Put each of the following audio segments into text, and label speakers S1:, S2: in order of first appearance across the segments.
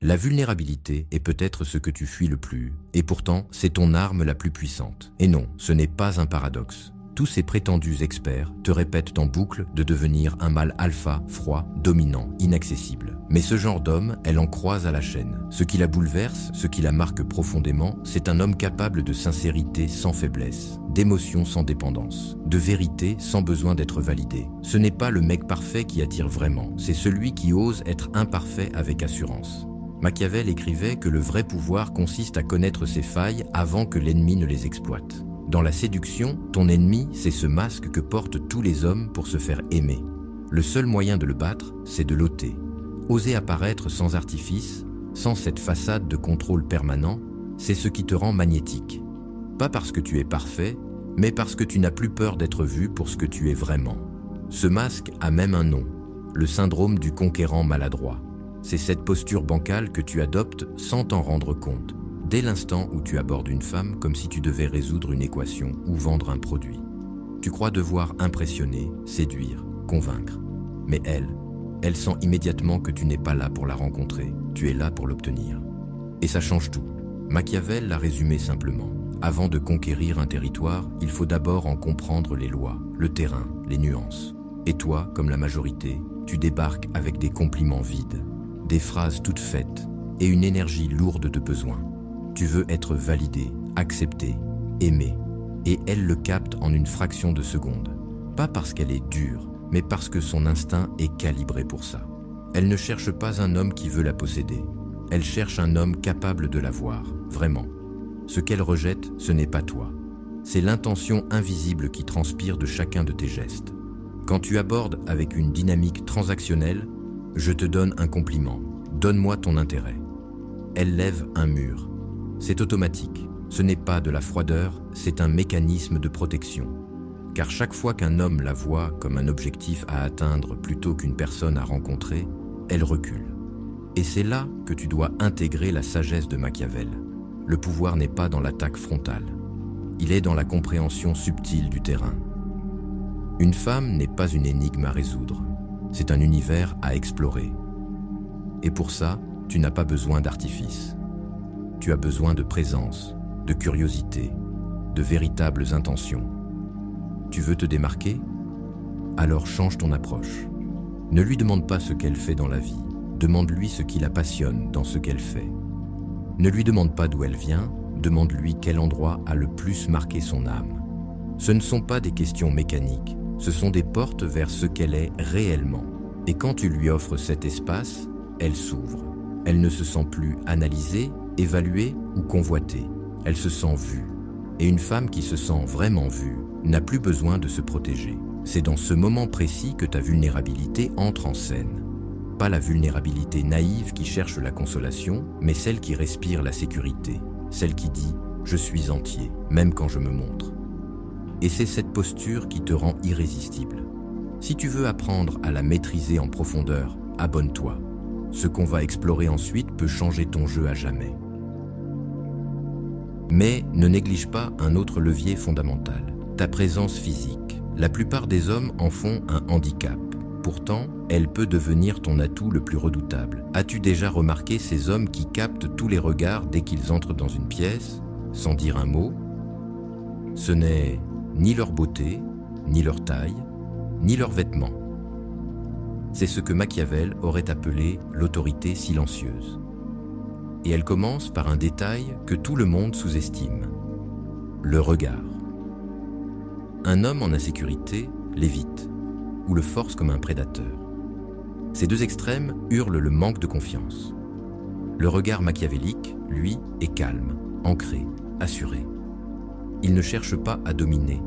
S1: La vulnérabilité est peut-être ce que tu fuis le plus, et pourtant c'est ton arme la plus puissante. Et non, ce n'est pas un paradoxe. Tous ces prétendus experts te répètent en boucle de devenir un mâle alpha, froid, dominant, inaccessible. Mais ce genre d'homme, elle en croise à la chaîne. Ce qui la bouleverse, ce qui la marque profondément, c'est un homme capable de sincérité sans faiblesse, d'émotion sans dépendance, de vérité sans besoin d'être validé. Ce n'est pas le mec parfait qui attire vraiment, c'est celui qui ose être imparfait avec assurance. Machiavel écrivait que le vrai pouvoir consiste à connaître ses failles avant que l'ennemi ne les exploite. Dans la séduction, ton ennemi, c'est ce masque que portent tous les hommes pour se faire aimer. Le seul moyen de le battre, c'est de l'ôter. Oser apparaître sans artifice, sans cette façade de contrôle permanent, c'est ce qui te rend magnétique. Pas parce que tu es parfait, mais parce que tu n'as plus peur d'être vu pour ce que tu es vraiment. Ce masque a même un nom, le syndrome du conquérant maladroit. C'est cette posture bancale que tu adoptes sans t'en rendre compte. Dès l'instant où tu abordes une femme comme si tu devais résoudre une équation ou vendre un produit. Tu crois devoir impressionner, séduire, convaincre. Mais elle sent immédiatement que tu n'es pas là pour la rencontrer, tu es là pour l'obtenir. Et ça change tout. Machiavel l'a résumé simplement. Avant de conquérir un territoire, il faut d'abord en comprendre les lois, le terrain, les nuances. Et toi, comme la majorité, tu débarques avec des compliments vides, des phrases toutes faites et une énergie lourde de besoin. Tu veux être validé, accepté, aimé, et elle le capte en une fraction de seconde. Pas parce qu'elle est dure, mais parce que son instinct est calibré pour ça. Elle ne cherche pas un homme qui veut la posséder. Elle cherche un homme capable de la voir, vraiment. Ce qu'elle rejette, ce n'est pas toi. C'est l'intention invisible qui transpire de chacun de tes gestes. Quand tu abordes avec une dynamique transactionnelle, je te donne un compliment, donne-moi ton intérêt. Elle lève un mur. C'est automatique, ce n'est pas de la froideur, c'est un mécanisme de protection. Car chaque fois qu'un homme la voit comme un objectif à atteindre plutôt qu'une personne à rencontrer, elle recule. Et c'est là que tu dois intégrer la sagesse de Machiavel. Le pouvoir n'est pas dans l'attaque frontale, il est dans la compréhension subtile du terrain. Une femme n'est pas une énigme à résoudre, c'est un univers à explorer. Et pour ça, tu n'as pas besoin d'artifice. Tu as besoin de présence, de curiosité, de véritables intentions. Tu veux te démarquer? Alors change ton approche. Ne lui demande pas ce qu'elle fait dans la vie, demande-lui ce qui la passionne dans ce qu'elle fait. Ne lui demande pas d'où elle vient, demande-lui quel endroit a le plus marqué son âme. Ce ne sont pas des questions mécaniques, ce sont des portes vers ce qu'elle est réellement. Et quand tu lui offres cet espace, elle s'ouvre. Elle ne se sent plus analysée, évaluée ou convoitée. Elle se sent vue. Et une femme qui se sent vraiment vue n'a plus besoin de se protéger. C'est dans ce moment précis que ta vulnérabilité entre en scène. Pas la vulnérabilité naïve qui cherche la consolation, mais celle qui respire la sécurité. Celle qui dit « je suis entier, même quand je me montre ». Et c'est cette posture qui te rend irrésistible. Si tu veux apprendre à la maîtriser en profondeur, abonne-toi. Ce qu'on va explorer ensuite peut changer ton jeu à jamais. Mais ne néglige pas un autre levier fondamental, ta présence physique. La plupart des hommes en font un handicap. Pourtant, elle peut devenir ton atout le plus redoutable. As-tu déjà remarqué ces hommes qui captent tous les regards dès qu'ils entrent dans une pièce, sans dire un mot? Ce n'est ni leur beauté, ni leur taille, ni leurs vêtements. C'est ce que Machiavel aurait appelé l'autorité silencieuse. Et elle commence par un détail que tout le monde sous-estime, le regard. Un homme en insécurité l'évite, ou le force comme un prédateur. Ces deux extrêmes hurlent le manque de confiance. Le regard machiavélique, lui, est calme, ancré, assuré. Il ne cherche pas à dominer,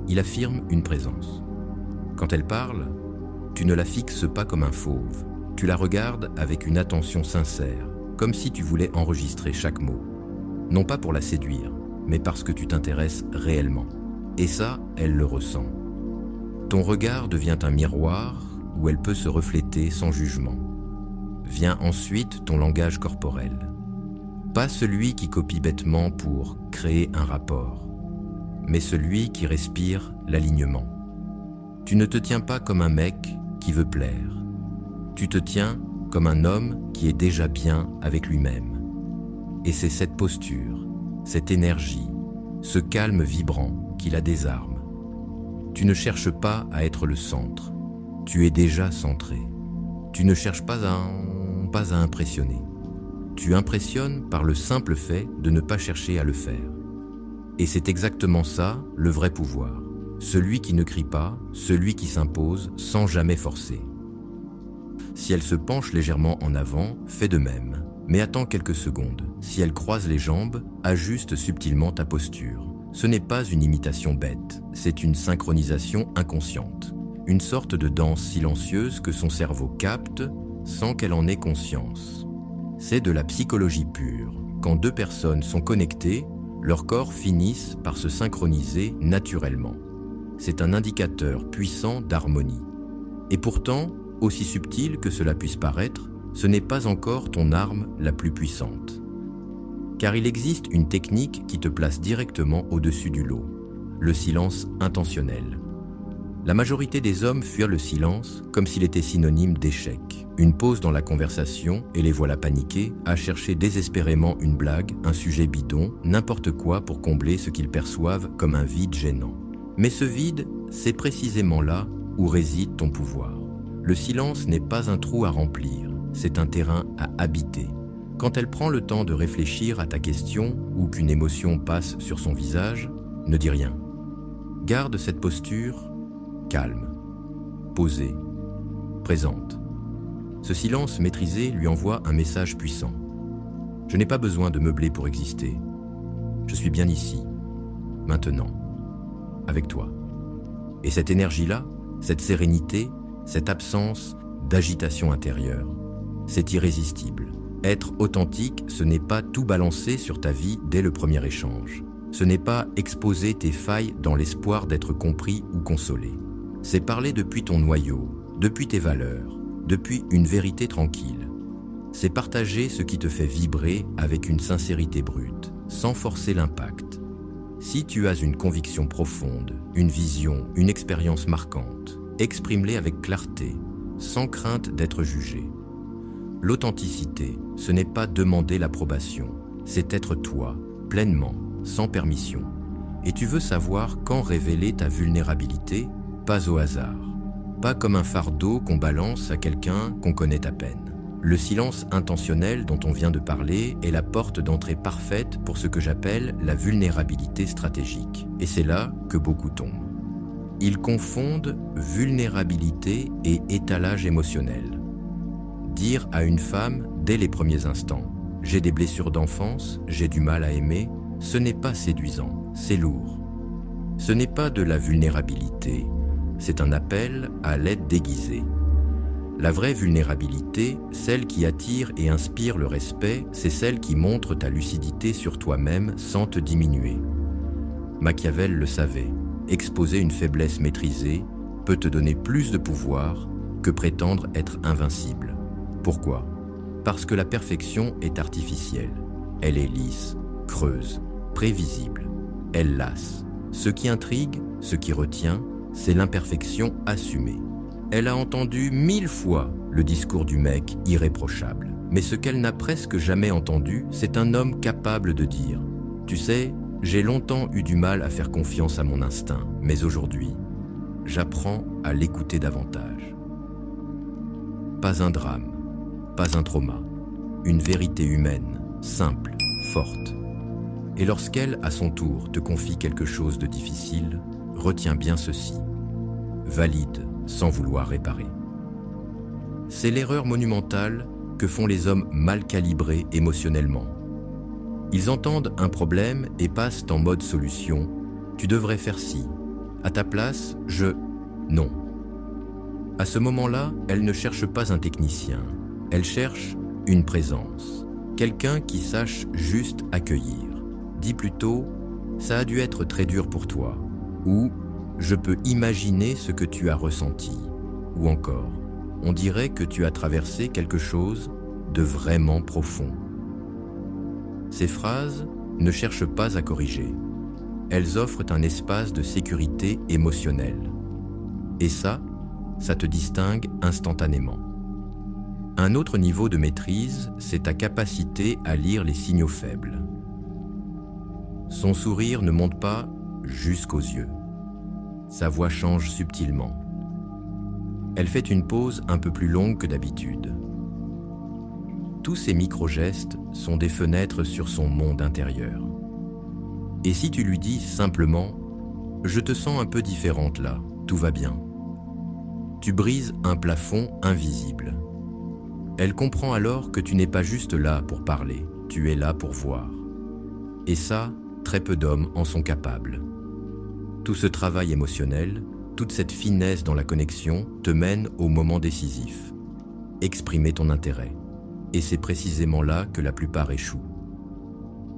S1: il affirme une présence. Quand elle parle, tu ne la fixes pas comme un fauve, tu la regardes avec une attention sincère, comme si tu voulais enregistrer chaque mot. Non pas pour la séduire, mais parce que tu t'intéresses réellement. Et ça, elle le ressent. Ton regard devient un miroir où elle peut se refléter sans jugement. Vient ensuite ton langage corporel. Pas celui qui copie bêtement pour créer un rapport, mais celui qui respire l'alignement. Tu ne te tiens pas comme un mec qui veut plaire. Tu te tiens comme un homme qui est déjà bien avec lui-même. Et c'est cette posture, cette énergie, ce calme vibrant qui la désarme. Tu ne cherches pas à être le centre, tu es déjà centré. Tu ne cherches pas à impressionner. Tu impressionnes par le simple fait de ne pas chercher à le faire. Et c'est exactement ça, le vrai pouvoir. Celui qui ne crie pas, celui qui s'impose sans jamais forcer. Si elle se penche légèrement en avant, fais de même. Mais attends quelques secondes. Si elle croise les jambes, ajuste subtilement ta posture. Ce n'est pas une imitation bête, c'est une synchronisation inconsciente. Une sorte de danse silencieuse que son cerveau capte sans qu'elle en ait conscience. C'est de la psychologie pure. Quand deux personnes sont connectées, leurs corps finissent par se synchroniser naturellement. C'est un indicateur puissant d'harmonie. Et pourtant, aussi subtil que cela puisse paraître, ce n'est pas encore ton arme la plus puissante. Car il existe une technique qui te place directement au-dessus du lot, le silence intentionnel. La majorité des hommes fuient le silence comme s'il était synonyme d'échec. Une pause dans la conversation et les voilà paniqués à chercher désespérément une blague, un sujet bidon, n'importe quoi pour combler ce qu'ils perçoivent comme un vide gênant. Mais ce vide, c'est précisément là où réside ton pouvoir. Le silence n'est pas un trou à remplir, c'est un terrain à habiter. Quand elle prend le temps de réfléchir à ta question ou qu'une émotion passe sur son visage, ne dis rien. Garde cette posture calme, posée, présente. Ce silence maîtrisé lui envoie un message puissant. Je n'ai pas besoin de meubler pour exister. Je suis bien ici, maintenant, avec toi. Et cette énergie-là, cette sérénité, cette absence d'agitation intérieure, c'est irrésistible. Être authentique, ce n'est pas tout balancer sur ta vie dès le premier échange. Ce n'est pas exposer tes failles dans l'espoir d'être compris ou consolé. C'est parler depuis ton noyau, depuis tes valeurs, depuis une vérité tranquille. C'est partager ce qui te fait vibrer avec une sincérité brute, sans forcer l'impact. Si tu as une conviction profonde, une vision, une expérience marquante, exprime-les avec clarté, sans crainte d'être jugé. L'authenticité, ce n'est pas demander l'approbation, c'est être toi, pleinement, sans permission. Et tu veux savoir quand révéler ta vulnérabilité, pas au hasard, pas comme un fardeau qu'on balance à quelqu'un qu'on connaît à peine. Le silence intentionnel dont on vient de parler est la porte d'entrée parfaite pour ce que j'appelle la vulnérabilité stratégique. Et c'est là que beaucoup tombent. Ils confondent vulnérabilité et étalage émotionnel. Dire à une femme dès les premiers instants « j'ai des blessures d'enfance, j'ai du mal à aimer », ce n'est pas séduisant, c'est lourd. Ce n'est pas de la vulnérabilité, c'est un appel à l'aide déguisée. La vraie vulnérabilité, celle qui attire et inspire le respect, c'est celle qui montre ta lucidité sur toi-même sans te diminuer. Machiavel le savait, exposer une faiblesse maîtrisée peut te donner plus de pouvoir que prétendre être invincible. Pourquoi ? Parce que la perfection est artificielle. Elle est lisse, creuse, prévisible. Elle lasse. Ce qui intrigue, ce qui retient, c'est l'imperfection assumée. Elle a entendu 1000 fois le discours du mec irréprochable. Mais ce qu'elle n'a presque jamais entendu, c'est un homme capable de dire « Tu sais, j'ai longtemps eu du mal à faire confiance à mon instinct, mais aujourd'hui, j'apprends à l'écouter davantage. » Pas un drame, pas un trauma, une vérité humaine, simple, forte. Et lorsqu'elle, à son tour, te confie quelque chose de difficile, retiens bien ceci. Valide sans vouloir réparer. C'est l'erreur monumentale que font les hommes mal calibrés émotionnellement. Ils entendent un problème et passent en mode solution. Tu devrais faire ci. À ta place, non. À ce moment-là, elle ne cherche pas un technicien. Elle cherche une présence. Quelqu'un qui sache juste accueillir. Dis plutôt, ça a dû être très dur pour toi. Ou, je peux imaginer ce que tu as ressenti. Ou encore, on dirait que tu as traversé quelque chose de vraiment profond. Ces phrases ne cherchent pas à corriger. Elles offrent un espace de sécurité émotionnelle. Et ça te distingue instantanément. Un autre niveau de maîtrise, c'est ta capacité à lire les signaux faibles. Son sourire ne monte pas jusqu'aux yeux. Sa voix change subtilement. Elle fait une pause un peu plus longue que d'habitude. Tous ces micro-gestes sont des fenêtres sur son monde intérieur. Et si tu lui dis simplement « Je te sens un peu différente là, tout va bien », tu brises un plafond invisible. Elle comprend alors que tu n'es pas juste là pour parler, tu es là pour voir. Et ça, très peu d'hommes en sont capables. Tout ce travail émotionnel, toute cette finesse dans la connexion te mène au moment décisif. Exprimer ton intérêt. Et c'est précisément là que la plupart échouent.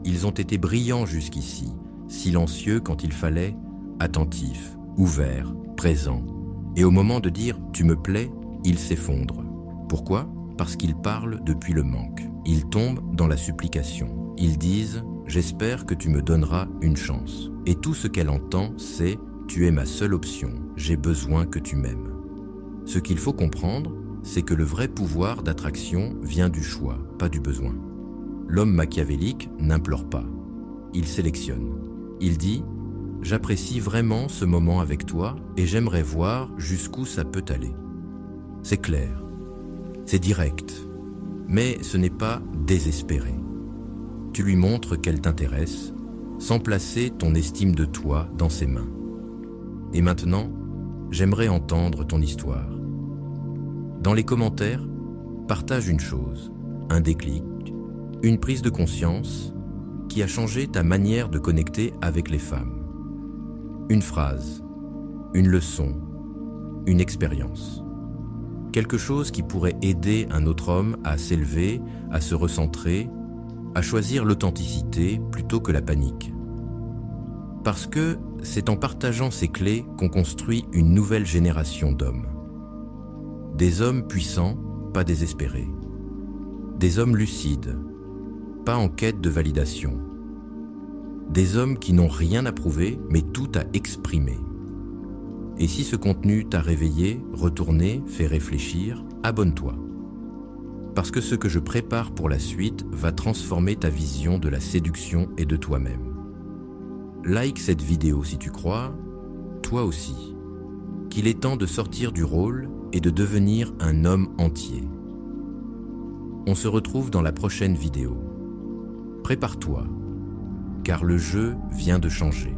S1: Ils ont été brillants jusqu'ici, silencieux quand il fallait, attentifs, ouverts, présents. Et au moment de dire « tu me plais », ils s'effondrent. Pourquoi ? Parce qu'ils parlent depuis le manque. Ils tombent dans la supplication. Ils disent « j'espère que tu me donneras une chance ». Et tout ce qu'elle entend, c'est « tu es ma seule option, j'ai besoin que tu m'aimes ». Ce qu'il faut comprendre, c'est que le vrai pouvoir d'attraction vient du choix, pas du besoin. L'homme machiavélique n'implore pas. Il sélectionne. Il dit « j'apprécie vraiment ce moment avec toi et j'aimerais voir jusqu'où ça peut aller ». C'est clair. C'est direct, mais ce n'est pas désespéré. Tu lui montres qu'elle t'intéresse, sans placer ton estime de toi dans ses mains. Et maintenant, j'aimerais entendre ton histoire. Dans les commentaires, partage une chose, un déclic, une prise de conscience qui a changé ta manière de connecter avec les femmes. Une phrase, une leçon, une expérience. Quelque chose qui pourrait aider un autre homme à s'élever, à se recentrer, à choisir l'authenticité plutôt que la panique. Parce que c'est en partageant ces clés qu'on construit une nouvelle génération d'hommes. Des hommes puissants, pas désespérés. Des hommes lucides, pas en quête de validation. Des hommes qui n'ont rien à prouver, mais tout à exprimer. Et si ce contenu t'a réveillé, retourné, fait réfléchir, abonne-toi. Parce que ce que je prépare pour la suite va transformer ta vision de la séduction et de toi-même. Like cette vidéo si tu crois, toi aussi, qu'il est temps de sortir du rôle et de devenir un homme entier. On se retrouve dans la prochaine vidéo. Prépare-toi, car le jeu vient de changer.